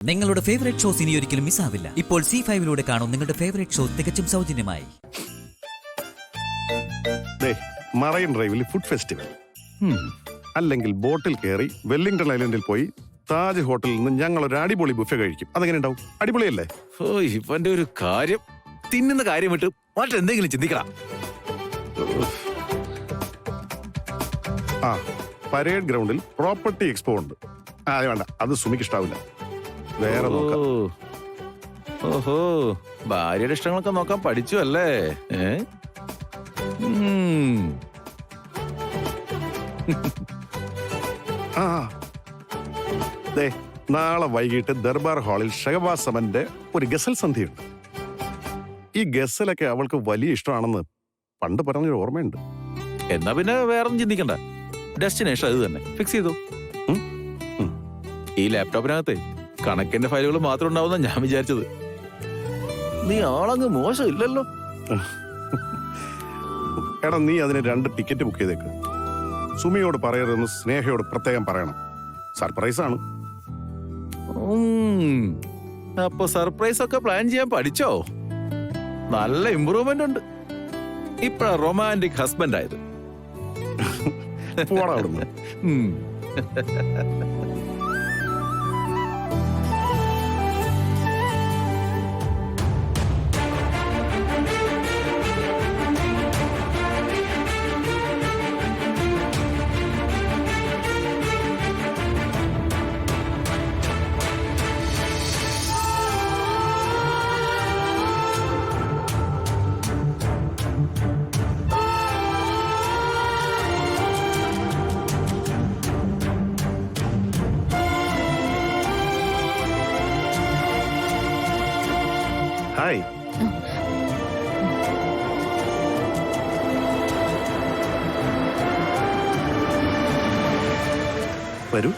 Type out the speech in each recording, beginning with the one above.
നിങ്ങളുടെ favourite shows ഇനി ഒരിക്കലും മിസ്സാവില്ല. ഇപ്പോൾ C5 കാണും നിങ്ങളുടെ ഫേവറേറ്റ് ഷോ തികച്ചും സൗജന്യമായി. മറൈൻ ഡ്രൈവിൽ ഫുഡ് ഫെസ്റ്റിവൽ, അല്ലെങ്കിൽ ബോട്ടിൽ കയറി വെല്ലിംഗ്ടൺ ഐലൻഡിൽ പോയി താജ് ഹോട്ടലിൽ നിന്ന് ഞങ്ങൾ ഒരു അടിപൊളി ബുഫെ കഴിക്കും. അതെങ്ങനെ ഉണ്ടാവും? അടിപൊളിയല്ലേ? ഓ, ഇവന്റെ ഒരു കാര്യം, തിന്നുന്ന കാര്യം വിട്ട് മറ്റെന്തെങ്കിലും ചിന്തിക്കണം. ആ, പരേഡ് ഗ്രൗണ്ടിൽ പ്രോപ്പർട്ടി എക്സ്പോ ഉണ്ട്. അത് വേണ്ട, അത് സുമിക്ക് ഇഷ്ടാവില്ല. വേറെ നോക്കാം. ഓഹോ, ഭാര്യയുടെ ഇഷ്ടങ്ങളൊക്കെ നോക്കാൻ പഠിച്ചു അല്ലേ? ആ, നാളെ വൈകിട്ട് ദർബാർ ഹാളിൽ ഷഹബാസ് സമന്റെ ഒരു ഗസൽ സന്ധ്യയുണ്ട്. ഈ ഗസലൊക്കെ അവൾക്ക് വലിയ ഇഷ്ടമാണെന്ന് പണ്ട് പറഞ്ഞൊരു ഓർമ്മയുണ്ട്. എന്നാ പിന്നെ വേറൊന്നും ചിന്തിക്കണ്ട, ഡെസ്റ്റിനേഷൻ അത് തന്നെ ഫിക്സ് ചെയ്തു. ഈ ലാപ്ടോപ്പിനകത്ത് കണക്കിന്റെ ഫയലുകൾ മാത്രം ഉണ്ടാവുന്ന ഞാൻ വിചാരിച്ചത്. നീ ആളങ്ങ് മോശമില്ലല്ലോ. എടാ, നീ അതിന് 2 ടിക്കറ്റ് ബുക്ക് ചെയ്തേക്ക്. സുമിയോട് പറയരുതെന്ന് സ്നേഹയോട് പ്രത്യേകം പറയണം. സർപ്രൈസ് ആണ്. അപ്പൊ സർപ്രൈസ് ഒക്കെ പ്ലാൻ ചെയ്യാൻ പഠിച്ചോ? നല്ല ഇംപ്രൂവ്മെന്റ് ഉണ്ട്. ഇപ്പഴാ റൊമാൻറ്റിക് ഹസ്ബൻഡ് ആയത്. പോടാ അവിടുന്ന്. ഹായ്. വരൂ.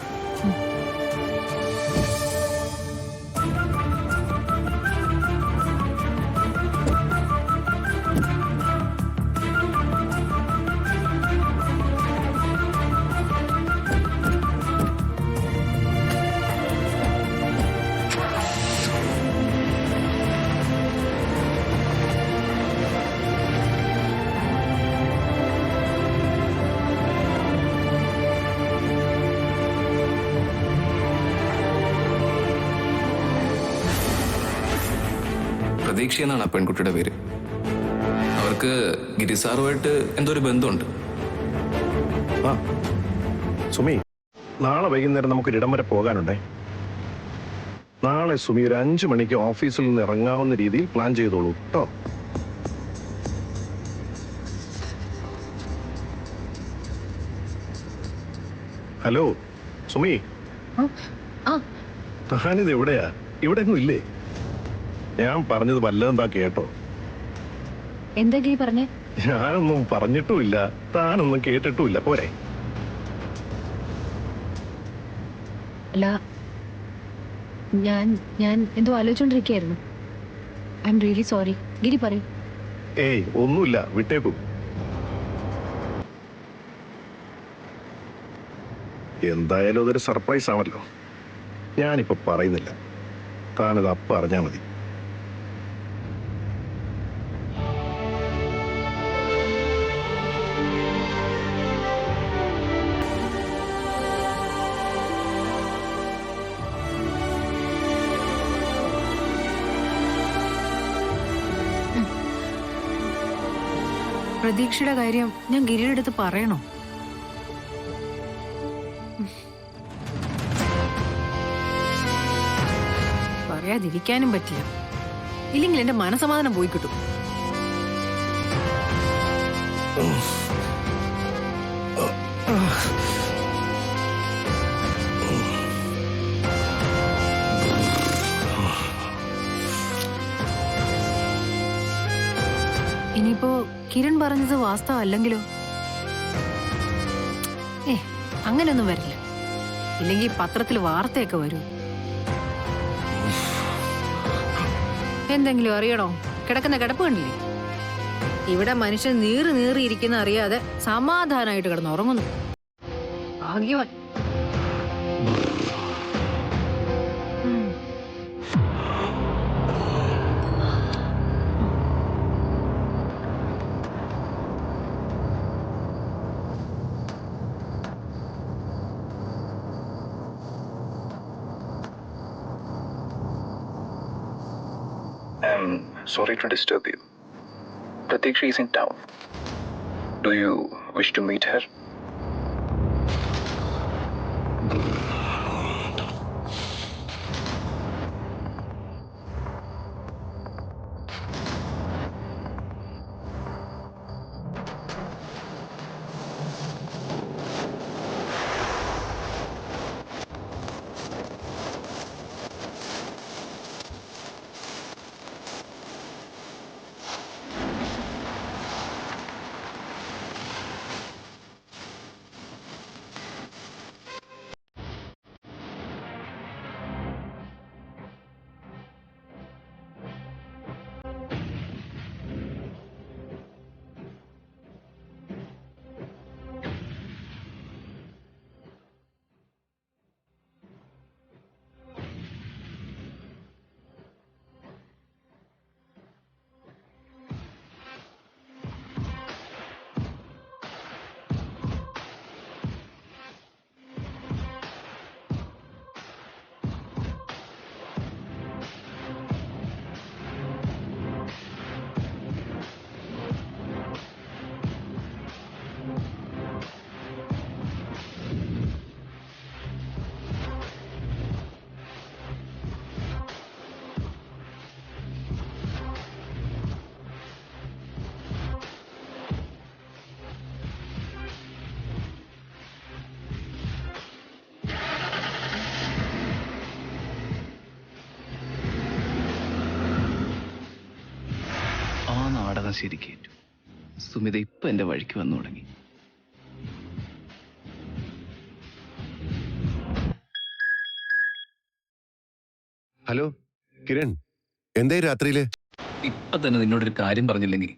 പ്രതീക്ഷ എന്നാണ് ആ പെൺകുട്ടിയുടെ പേര്. അവർക്ക് ഗിരിസാറുമായിട്ട് എന്തോ ഒരു ബന്ധമുണ്ട്. ആ, സുമി, നാളെ വൈകുന്നേരം നമുക്കൊരു ഇടം വരെ പോകാനുണ്ടേ. നാളെ സുമി ഒരു 5 മണിക്ക് ഓഫീസിൽ നിന്ന് ഇറങ്ങാവുന്ന രീതിയിൽ പ്ലാൻ ചെയ്തോളൂ കേട്ടോ. ഹലോ സുമി, താനിത് എവിടെയാ? ഇവിടെ ഒന്നും ഇല്ലേ? ഞാൻ പറഞ്ഞത് വല്ലതെന്താ കേട്ടോ? എന്താ നീ പറഞ്ഞേ? ഞാനൊന്നും പറഞ്ഞിട്ടുമില്ല, താനൊന്നും കേട്ടിട്ടുമില്ല. പോരെ? അല്ല, ഞാൻ എന്തോ ആലോചിച്ചോണ്ടിരിക്കുകയായിരുന്നു. I am really sorry. ഗിരി പറയൂ. ഏയ്, ഒന്നുമില്ല, വിട്ടേക്കൂ. എന്തായാലും അതൊരു സർപ്രൈസ് ആണല്ലോ. ഞാനിപ്പോ പറയുന്നില്ല, താനത് അപ്പം അറിഞ്ഞാ മതി. പ്രതീക്ഷയുടെ കാര്യം ഞാൻ ഗിരിയുടെ അടുത്ത് പറയണോ? പറയാതിരിക്കാനും പറ്റില്ല, ഇല്ലെങ്കിൽ എന്റെ മനസമാധാനം പോയി കിട്ടും. ഇനിയിപ്പോ കിരൺ പറഞ്ഞത് വാസ്തവല്ലെങ്കിലോ? അങ്ങനെയൊന്നും വരില്ല. ഇല്ലെങ്കിൽ പത്രത്തിൽ വാർത്തയൊക്കെ വരൂ. എന്തെങ്കിലും അറിയണോ? കിടക്കുന്ന കിടപ്പ് കണ്ടില്ലേ? ഇവിടെ മനുഷ്യൻ നീറിയിരിക്കുന്ന അറിയാതെ സമാധാനമായിട്ട് കിടന്നുറങ്ങുന്നു. ഭാഗ്യവാൻ. I'm sorry to disturb you. Pratiksha is in town. Do you wish to meet her? ആ നാടകം ശരിക്കേറ്റു. സുമിത ഇപ്പൊ എന്റെ വഴിക്ക് വന്നു തുടങ്ങി. ഹലോ കിരൺ, എന്തേ രാത്രിയില്? ഇപ്പൊ തന്നെ നിന്നോടൊരു കാര്യം പറഞ്ഞില്ലെങ്കിൽ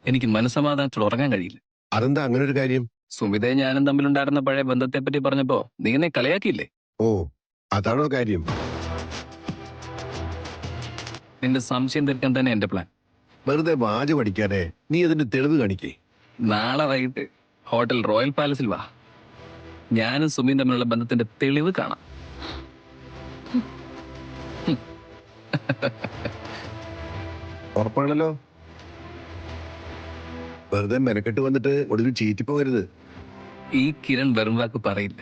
എനിക്ക് മനസ്സമാധാനത്തോടെ ഉറങ്ങാൻ കഴിയില്ല. അതെന്താ അങ്ങനെ ഒരു കാര്യം? സുമിതയെ ഞാനും തമ്മിലുണ്ടായിരുന്ന പഴയ ബന്ധത്തെ പറ്റി പറഞ്ഞപ്പോ നീ എന്നെ കളിയാക്കിയില്ലേ? ഓ, അതാണോ കാര്യം? നിന്റെ സംശയം തീർക്കാൻ തന്നെ എന്റെ പ്ലാൻ. വെറുതെ വാച പഠിക്കാതെ നീ അതിന്റെ തെളിവ് കാണിക്കേ. നാളെ വൈകിട്ട് ഹോട്ടൽ റോയൽ പാലസിൽ വാ. ഞാനും സുമിയും തമ്മിലുള്ള ബന്ധത്തിന്റെ തെളിവ് കാണാം. ഉറപ്പാണല്ലോ? വെറുതെ മെനക്കെട്ട് വന്നിട്ട് ഒടുവിൽ ചീറ്റിപ്പോകരുത്. ഈ കിരൺ വെറും വാക്ക് പറയില്ല.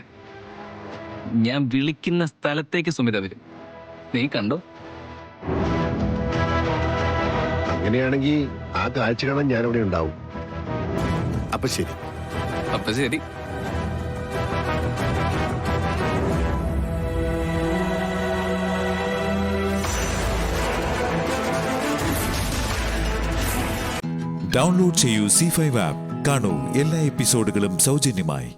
ഞാൻ വിളിക്കുന്ന സ്ഥലത്തേക്ക് സുമിത വരും. നീ കണ്ടോ? അങ്ങനെയാണെങ്കിൽ ആ കാഴ്ച കാണാൻ ഞാൻ അവിടെ ഉണ്ടാവും. അപ്പൊ ശരി. അപ്പൊ ശരി. ഡൗൺലോഡ് ചെയ്യൂ C5 ആപ്പ്. കാണൂ എല്ലാ എപ്പിസോഡുകളും സൗജന്യമായി.